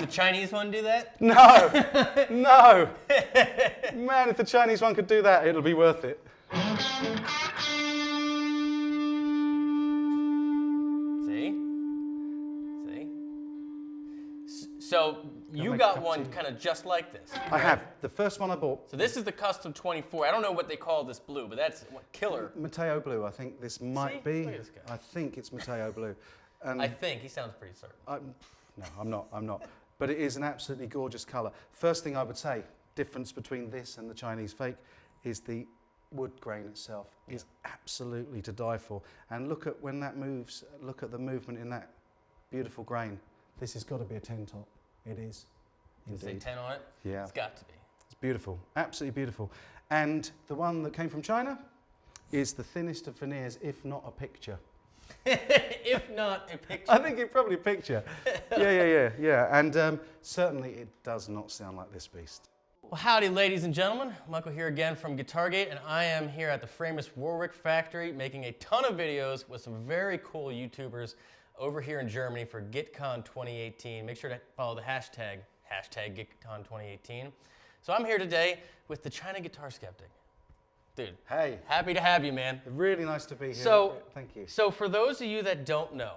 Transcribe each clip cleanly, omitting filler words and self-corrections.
Chinese one do that? No, no. Man, if the Chinese one could do that, it'll be worth it. See? So you got one kind of just like this. I have. The first one I bought. So this is the Custom 24. I don't know what they call this blue, but that's killer. Mateo Blue, I think this might be. Look at this guy. I think it's Mateo Blue. And I think. He sounds pretty certain. no, I'm not. But it is an absolutely gorgeous colour. First thing I would say, difference between this and the Chinese fake is the wood grain itself is absolutely to die for. And look at when that moves, look at the movement in that beautiful grain. This has got to be a 10 top. It is. Does it say 10 on it? Yeah. It's got to be. It's beautiful, absolutely beautiful. And the one that came from China is the thinnest of veneers, if not a picture. If not a picture. I think it's probably a picture. Yeah. And certainly it does not sound like this beast. Well, howdy, ladies and gentlemen. Michael here again from GuitarGate, and I am here at the Famous Warwick factory making a ton of videos with some very cool YouTubers over here in Germany for GUITCON 2018. Make sure to follow the hashtag GUITCON 2018. So I'm here today with the China Guitar Skeptic. Dude, hey, happy to have you, man. Really nice to be here. So, thank you. So for those of you that don't know,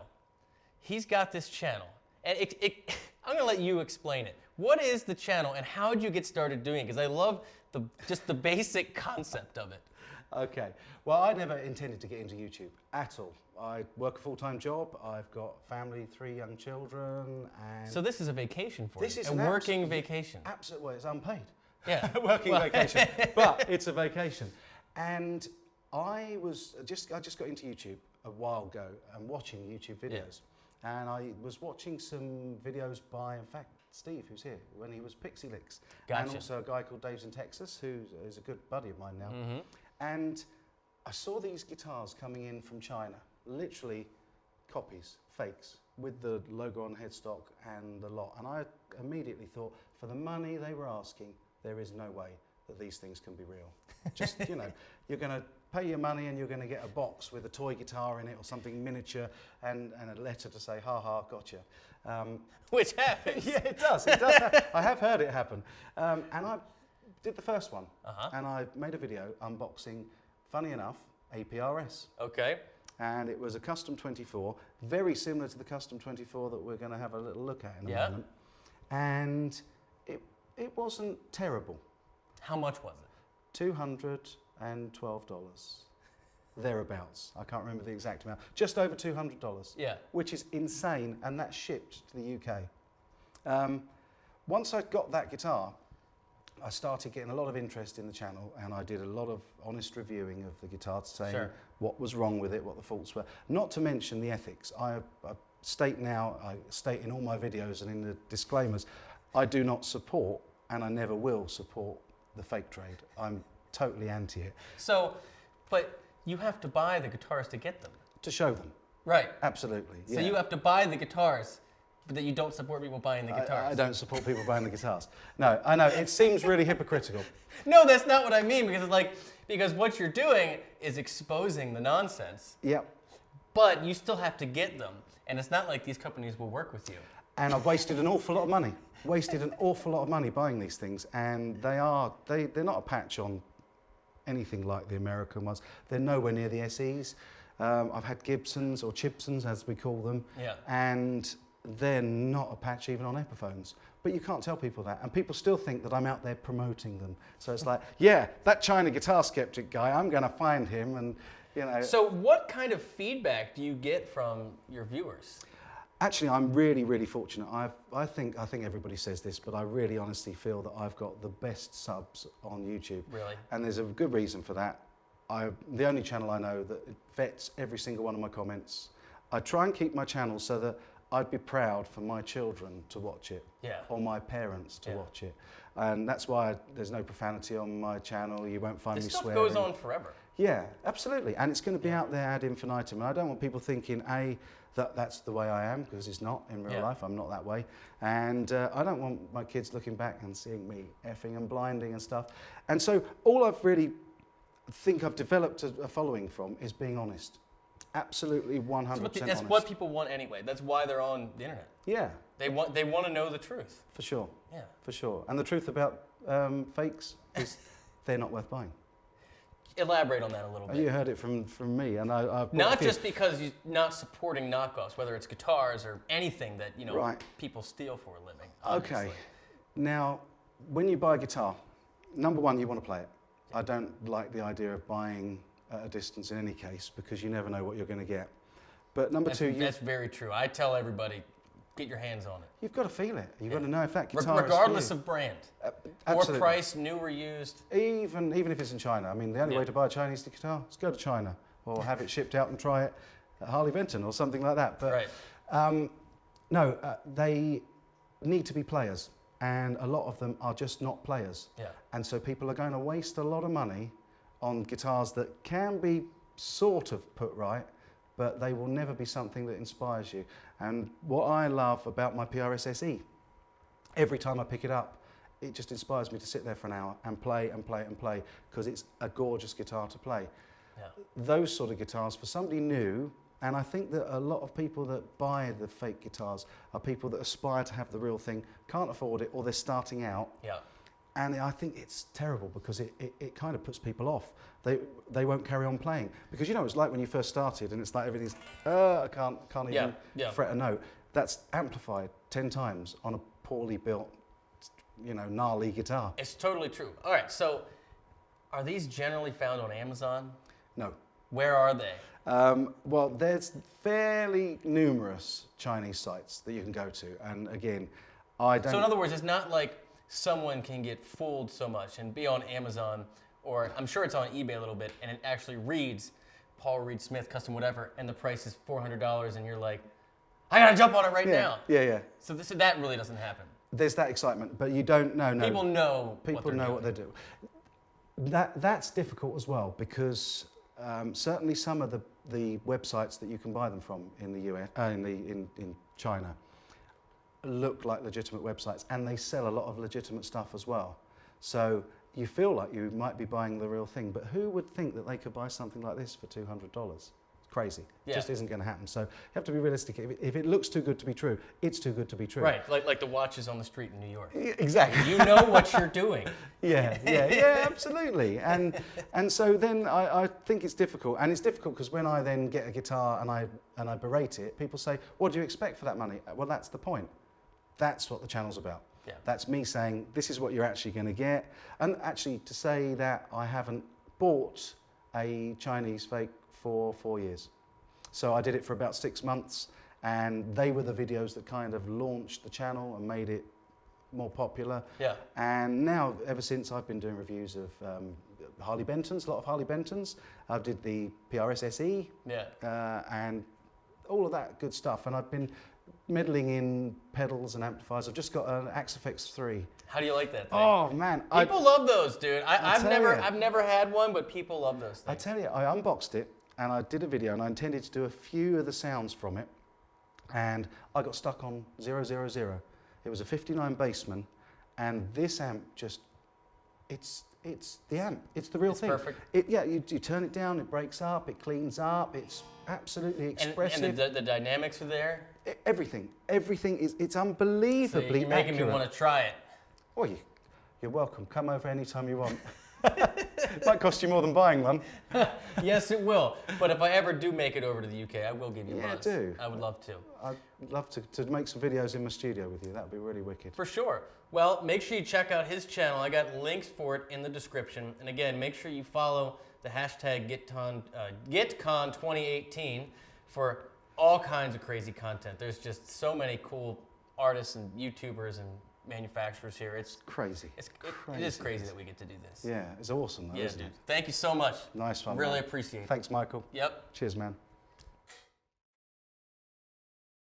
he's got this channel, and I'm gonna let you explain it. What is the channel, and how did you get started doing it? Because I love just the basic concept of it. Okay. Well, I never intended to get into YouTube at all. I work a full-time job. I've got family, 3 young children, and so this is a vacation for you. This is a working vacation. Absolutely, well, it's unpaid. Yeah, Working vacation, but it's a vacation. And I just got into YouTube a while ago and watching YouTube videos, and I was watching some videos by, in fact, Steve, who's here, when he was Pixie Licks, Gotcha. and also a guy called Dave's in Texas, who is a good buddy of mine now. Mm-hmm. And I saw these guitars coming in from China, literally copies, fakes, with the logo on headstock and the lot. And I immediately thought, for the money they were asking, there is no way that these things can be real. Just, you know, you're going to pay your money and you're going to get a box with a toy guitar in it or something miniature and a letter to say, ha ha, gotcha. Which happens. Yeah, it does. It does happen. I have heard it happen. And I did the first one, and I made a video unboxing, funny enough, a PRS. Okay. And it was a Custom 24, very similar to the Custom 24 that we're going to have a little look at in a moment. And it wasn't terrible. How much was it? $212. Thereabouts. I can't remember the exact amount. Just over $200. Yeah. Which is insane, and that's shipped to the UK. Once I got that guitar, I started getting a lot of interest in the channel, and I did a lot of honest reviewing of the guitar, saying what was wrong with it, what the faults were. Not to mention the ethics. I state now, I state in all my videos and in the disclaimers, I do not support, and I never will support, the fake trade. I'm totally anti it. So, but you have to buy the guitars to get them. To show them. Right. Absolutely. So you have to buy the guitars, but that you don't support people buying the guitars. I don't support people buying the guitars. No, I know, it seems really hypocritical. No, that's not what I mean, because it's like, because what you're doing is exposing the nonsense. Yep. But you still have to get them, and it's not like these companies will work with you. And I've wasted an awful lot of money. Wasted an awful lot of money buying these things, and they're not a patch on anything like the American ones. They're nowhere near the SEs. I've had Gibsons, or Chibsons as we call them, and they're not a patch even on Epiphones. But you can't tell people that, and people still think that I'm out there promoting them. So it's like, yeah, that China Guitar Skeptic guy, I'm going to find him, and you know. So what kind of feedback do you get from your viewers? Actually, I'm really, really fortunate. I think everybody says this, but I really honestly feel that I've got the best subs on YouTube. Really? And there's a good reason for that. The only channel I know that vets every single one of my comments. I try and keep my channel so that I'd be proud for my children to watch it, or my parents to watch it. And that's why there's no profanity on my channel. You won't find me swearing. This stuff goes on forever. Yeah, absolutely. And it's going to be out there ad infinitum. And I don't want people thinking, that's the way I am, because it's not in real life. I'm not that way. And I don't want my kids looking back and seeing me effing and blinding and stuff. And so all I've really think I've developed a following from is being honest. absolutely 100% That's honest. what people want anyway. That's why they're on the internet. Yeah, They want to know the truth. for sure. Yeah. For sure. And the truth about fakes is they're not worth buying. Elaborate on that a little bit. You heard it from me, and I've bought Not a few. just because you're not supporting knockoffs, whether it's guitars or anything that Right. people steal for a living. Okay. Obviously. Now, when you buy a guitar, number one, you want to play it. I don't like the idea of buying at a distance in any case because you never know what you're going to get. But number two, That's very true. I tell everybody, get your hands on it. you've got to feel it. You've got to know if that guitar Regardless is for you. of brand. Or Absolutely. price, new or used. Even if it's in China. I mean, the only way to buy a Chinese guitar is go to China or have it shipped out and try it at Harley Benton or something like that. But Right. they need to be players, and a lot of them are just not players. Yeah. And so people are going to waste a lot of money on guitars that can be sort of put right, but they will never be something that inspires you. And what I love about my PRS SE, every time I pick it up, it just inspires me to sit there for an hour and play and play and play because it's a gorgeous guitar to play. Yeah. Those sort of guitars for somebody new, and I think that a lot of people that buy the fake guitars are people that aspire to have the real thing, can't afford it, or they're starting out. Yeah. And I think it's terrible because it kind of puts people off. They won't carry on playing. Because it's like when you first started and it's like everything's, I can't even fret a note. That's amplified 10 times on a poorly built, gnarly guitar. It's totally true. All right, so are these generally found on Amazon? No. Where are they? Well, there's fairly numerous Chinese sites that you can go to. And again, I don't... So in other words, it's not like someone can get fooled so much and be on Amazon, or I'm sure it's on eBay a little bit, and it actually reads Paul Reed Smith, custom whatever, and the price is $400, and you're like, I gotta jump on it right now. Yeah. So that really doesn't happen. There's that excitement, but you don't know. No. People know what they do. That's difficult as well because certainly some of the websites that you can buy them from in the US, in China, look like legitimate websites, and they sell a lot of legitimate stuff as well. So you feel like you might be buying the real thing, but who would think that they could buy something like this for $200? It's crazy. Yeah. It just isn't going to happen. So you have to be realistic. If it looks too good to be true, it's too good to be true. Right, like the watches on the street in New York. Exactly. You know what you're doing. Yeah, absolutely. And so then I think it's difficult, and it's difficult because when I then get a guitar and I berate it, people say, "What do you expect for that money?" Well, that's the point. That's what the channel's about. Yeah. That's me saying, this is what you're actually going to get. And actually to say that I haven't bought a Chinese fake for 4 years. So I did it for about 6 months, and they were the videos that kind of launched the channel and made it more popular. Yeah. And now, ever since, I've been doing reviews of Harley Bentons, a lot of Harley Bentons. I did the PRS SE, and all of that good stuff. And I've been meddling in pedals and amplifiers. I've just got an Axifex 3. How do you like that thing? Oh man, People love those, dude. I've tell never had one, but people love those things. I tell you, I unboxed it and I did a video, and I intended to do a few of the sounds from it, and I got stuck on 000. It was a 59 Bassman, and this amp just, it's the amp. It's the real thing. Perfect. You turn it down, it breaks up, it cleans up, it's absolutely expressive. And the dynamics are there. Everything is, it's unbelievably So you're making accurate. me want to try it. Oh, you're welcome. Come over anytime you want. It might cost you more than buying one. Yes, it will. But if I ever do make it over to the UK, I will give you a buzz. do. I would love to. I'd love to make some videos in my studio with you. That would be really wicked. For sure. Well, make sure you check out his channel. I got links for it in the description. And again, make sure you follow the hashtag GUITCON 2018 for all kinds of crazy content. There's just so many cool artists and YouTubers and manufacturers here. It's crazy. It is crazy that we get to do this. Yeah, it's awesome though, Yeah, isn't dude. it? Thank you so much. Nice one. Really man. appreciate it. Thanks, Michael. Yep. Cheers, man.